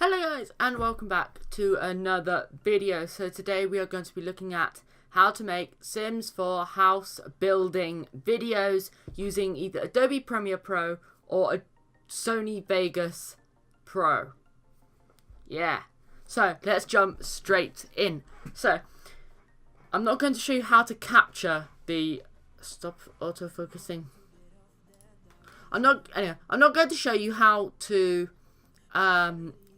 Hello guys and welcome back to another video. So today we are going to be looking at how to make Sims 4 house building videos using either Adobe Premiere Pro or a Sony Vegas Pro. Yeah, so let's jump straight in. So I'm not going to show you how to capture the stop autofocusing. I'm not going to show you how to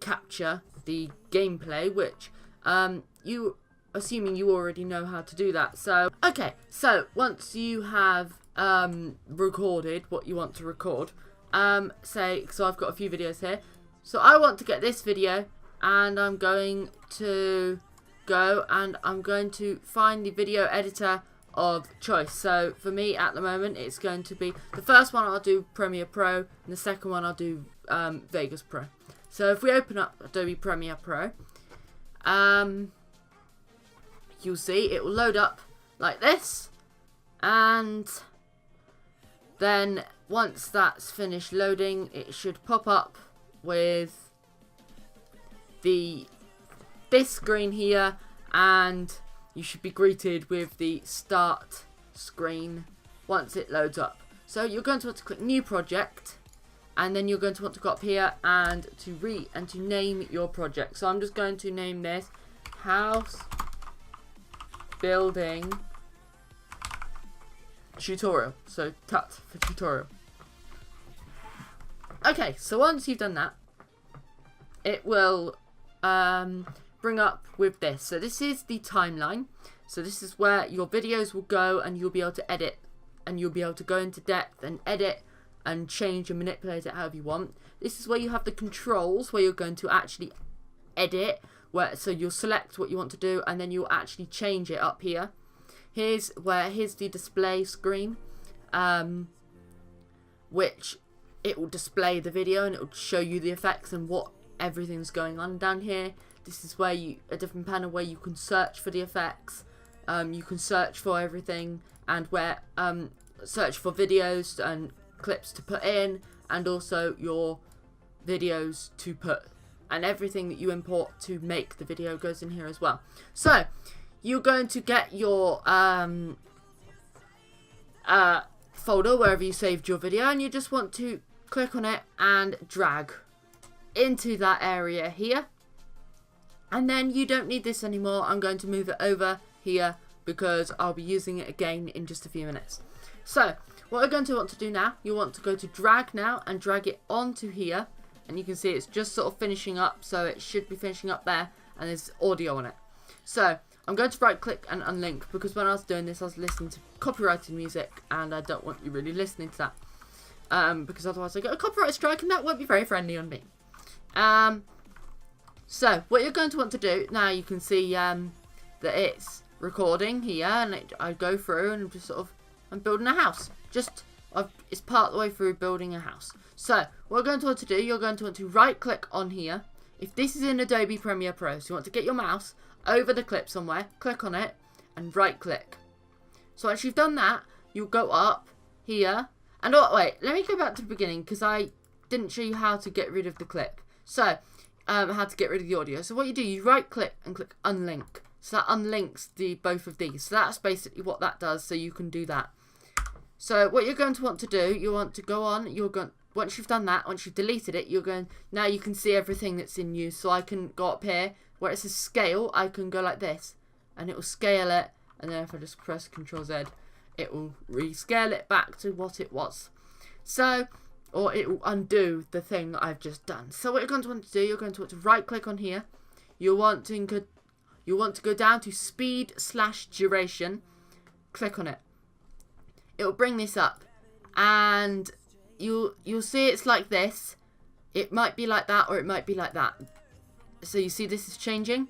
capture the gameplay, which assuming you already know how to do that. So okay, so once you have recorded what you want to record, so I've got a few videos here, so I want to get this video and I'm going to go and I'm going to find the video editor of choice. So for me at the moment it's going to be the first one I'll do Premiere Pro and the second one I'll do Vegas Pro. So if we open up Adobe Premiere Pro, you'll see it will load up like this, and then once that's finished loading, it should pop up with this screen here, and you should be greeted with the start screen once it loads up. So you're going to want to click New Project. And then you're going to want to go up here and to name your project. So I'm just going to name this House Building Tutorial. So TUT for tutorial. Okay, so once you've done that, it will bring up with this. So this is the timeline. So this is where your videos will go and you'll be able to edit. And you'll be able to go into depth and edit and change and manipulate it however you want. This is where you have the controls, where you're going to actually edit, so you'll select what you want to do and then you'll actually change it up here. Here's the display screen, which it will display the video and it will show you the effects and what everything's going on down here. This is where a different panel where you can search for the effects, you can search for everything, and where search for videos and clips to put in, and also your videos to put, and everything that you import to make the video goes in here as well. So you're going to get your folder wherever you saved your video, and you just want to click on it and drag into that area here, and then you don't need this anymore. I'm going to move it over here because I'll be using it again in just a few minutes. So what we're going to want to do now, you want to go to drag now and drag it onto here, and you can see it's just sort of finishing up, so it should be finishing up there, and there's audio on it. So I'm going to right click and unlink, because when I was doing this I was listening to copyrighted music and I don't want you really listening to that, because otherwise I get a copyright strike and that won't be very friendly on me. So what you're going to want to do now, you can see that it's recording here, and I go through and just sort of I'm building a house. It's part of the way through building a house. So what we're going to want to do, you're going to want to right click on here. If this is in Adobe Premiere Pro, so you want to get your mouse over the clip somewhere, click on it and right click. So once you've done that, you'll go up here, and wait, let me go back to the beginning because I didn't show you how to get rid of the clip. So how to get rid of the audio. So what you do, you right click and click unlink. So that unlinks both of these. So that's basically what that does, so you can do that. So what you're going to want to do, you want to go on, once you've done that, once you've deleted it, now you can see everything that's in use. So I can go up here, where it says scale, I can go like this, and it will scale it, and then if I just press Ctrl Z, it will rescale it back to what it was. So, or it will undo the thing that I've just done. So what you're going to want to do, you're going to want to right click on here, you want to go down to speed/duration, click on it. It will bring this up, and you'll see it's like this. It might be like that, or it might be like that. So you see this is changing.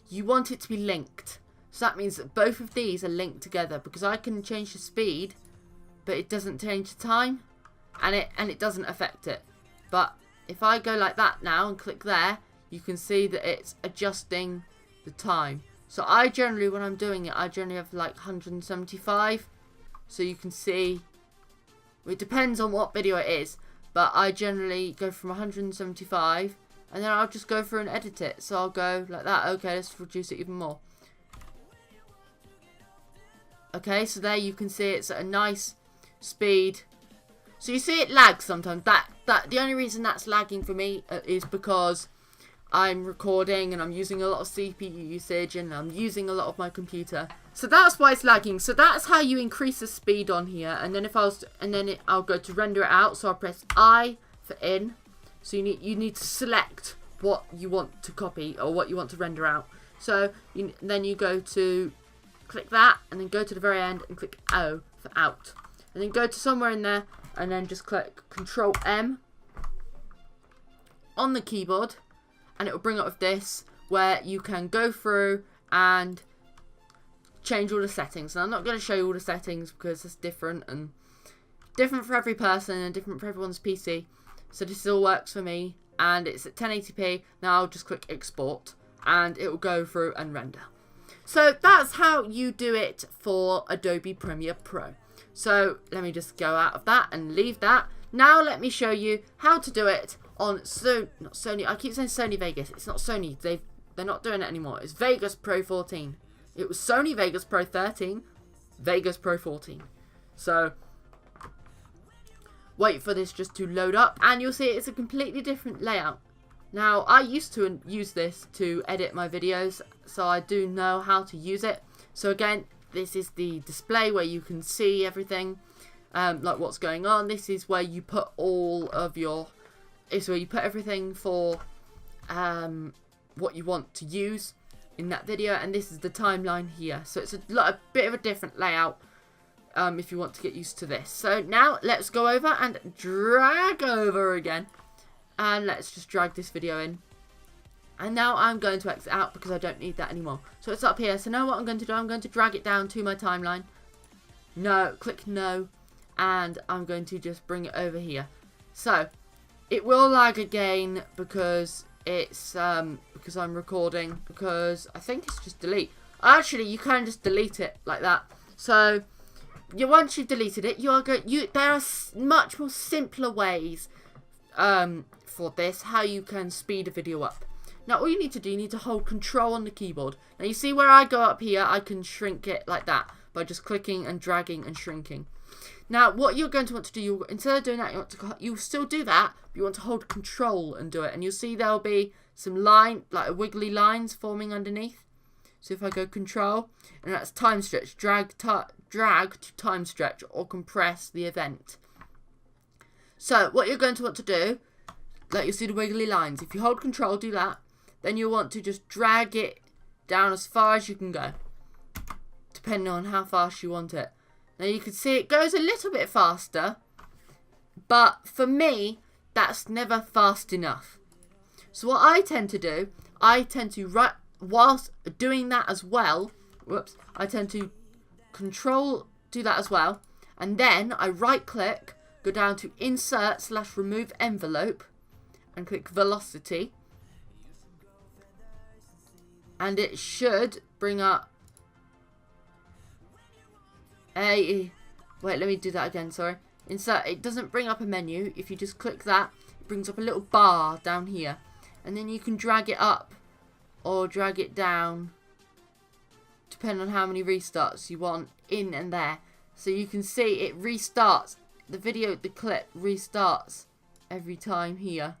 You want it to be linked. So that means that both of these are linked together, because I can change the speed, but it doesn't change the time, and it doesn't affect it. But if I go like that now and click there, you can see that it's adjusting the time. So I generally, when I'm doing it, I generally have like 175. So you can see, it depends on what video it is, but I generally go from 175 and then I'll just go through and edit it. So I'll go like that. Okay, let's reduce it even more. Okay, so there you can see it's at a nice speed. So you see it lags sometimes. The only reason that's lagging for me is because I'm recording and I'm using a lot of CPU usage and I'm using a lot of my computer. So that's why it's lagging. So that's how you increase the speed on here. And then I'll go to render it out. So I'll press I for in. So you need to select what you want to copy or what you want to render out. So then you go to click that and then go to the very end and click O for out. And then go to somewhere in there and then just click Control M on the keyboard. And it will bring up with this where you can go through and change all the settings. And I'm not going to show you all the settings because it's different and different for every person and different for everyone's PC. So this all works for me and it's at 1080p. Now I'll just click export and it will go through and render. So that's how you do it for Adobe Premiere Pro. So let me just go out of that and leave that. Now let me show you how to do it on not Sony. I keep saying Sony Vegas. It's not Sony. They're not doing it anymore. It's Vegas Pro 14. It was Sony Vegas Pro 13, Vegas Pro 14. So wait for this just to load up and you'll see it's a completely different layout. Now I used to use this to edit my videos, so I do know how to use it. So again, this is the display where you can see everything, like what's going on. This is where you put all of your is where you put everything for what you want to use in that video, and this is the timeline here. So it's a bit of a different layout if you want to get used to this. So now let's go over and drag over again, and let's just drag this video in. And now I'm going to exit out because I don't need that anymore. So it's up here. So now what I'm going to do, I'm going to drag it down to my timeline. No, click no, and I'm going to just bring it over here. So it will lag again because it's because I'm recording, because I think it's just delete. Actually, you can just delete it like that. So once you've deleted it, there are much more simpler ways for this, how you can speed a video up. Now all you need to do, you need to hold control on the keyboard. Now you see where I go up here, I can shrink it like that by just clicking and dragging and shrinking. Now what you're going to want to do, instead of doing that, you still do that, but you want to hold control and do it. And you'll see there'll be some wiggly lines forming underneath. So if I go control, and that's time stretch, drag to time stretch or compress the event. So what you're going to want to do, like you'll see the wiggly lines, if you hold control, do that, then you'll want to just drag it down as far as you can go, depending on how fast you want it. Now you can see it goes a little bit faster, but for me, that's never fast enough. So what I tend to do, whilst doing that as well, I tend to do that as well, and then I right click, go down to insert / remove envelope, and click velocity, and it should bring up wait, let me do that again, sorry. Insert, it doesn't bring up a menu. If you just click that, it brings up a little bar down here, and then you can drag it up or drag it down depending on how many restarts you want in and there. So you can see it restarts the clip restarts every time here.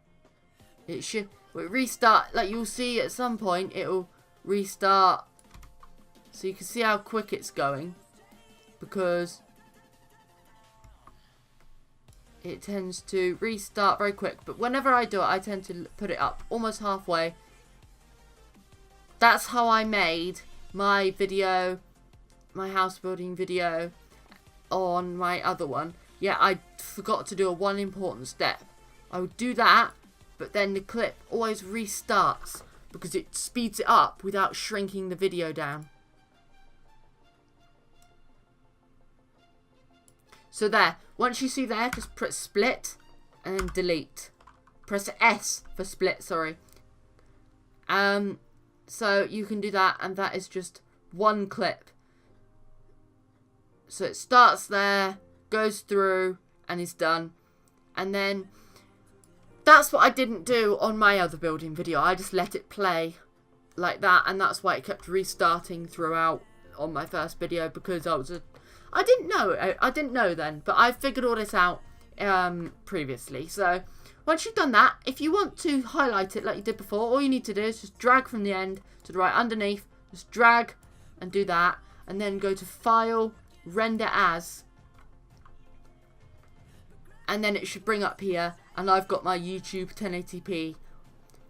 It restart, like you'll see at some point it'll restart, so you can see how quick it's going, because it tends to restart very quick. But whenever I do it, I tend to put it up almost halfway. That's how I made my video, my house building video on my other one. Yeah, I forgot to do one important step. I would do that, but then the clip always restarts because it speeds it up without shrinking the video down. So there, once you see there, just press split and then delete. Press S for split, sorry. So you can do that, and that is just one clip. So it starts there, goes through, and is done. And then that's what I didn't do on my other building video. I just let it play like that, and that's why it kept restarting throughout on my first video, because I didn't know then, but I figured all this out previously. So once you've done that, if you want to highlight it like you did before, all you need to do is just drag from the end to the right underneath, just drag and do that, and then go to File, Render As, and then it should bring up here, and I've got my YouTube 1080p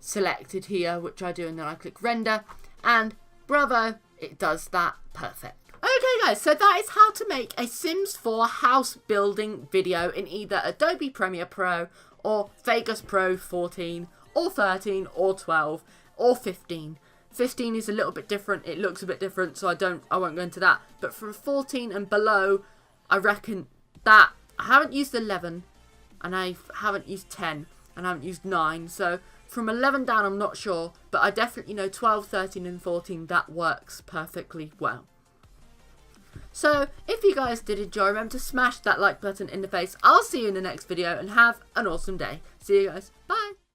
selected here, which I do, and then I click Render, and bravo, it does that perfect. Okay guys, so that is how to make a Sims 4 house building video in either Adobe Premiere Pro or Vegas Pro 14 or 13 or 12 or 15. 15 is a little bit different, it looks a bit different, so I won't go into that. But from 14 and below, I reckon that I haven't used 11, and I haven't used 10, and I haven't used 9, so from 11 down I'm not sure, but I definitely know 12, 13 and 14, that works perfectly well. So, if you guys did enjoy, remember to smash that like button in the face. I'll see you in the next video, and have an awesome day. See you guys. Bye.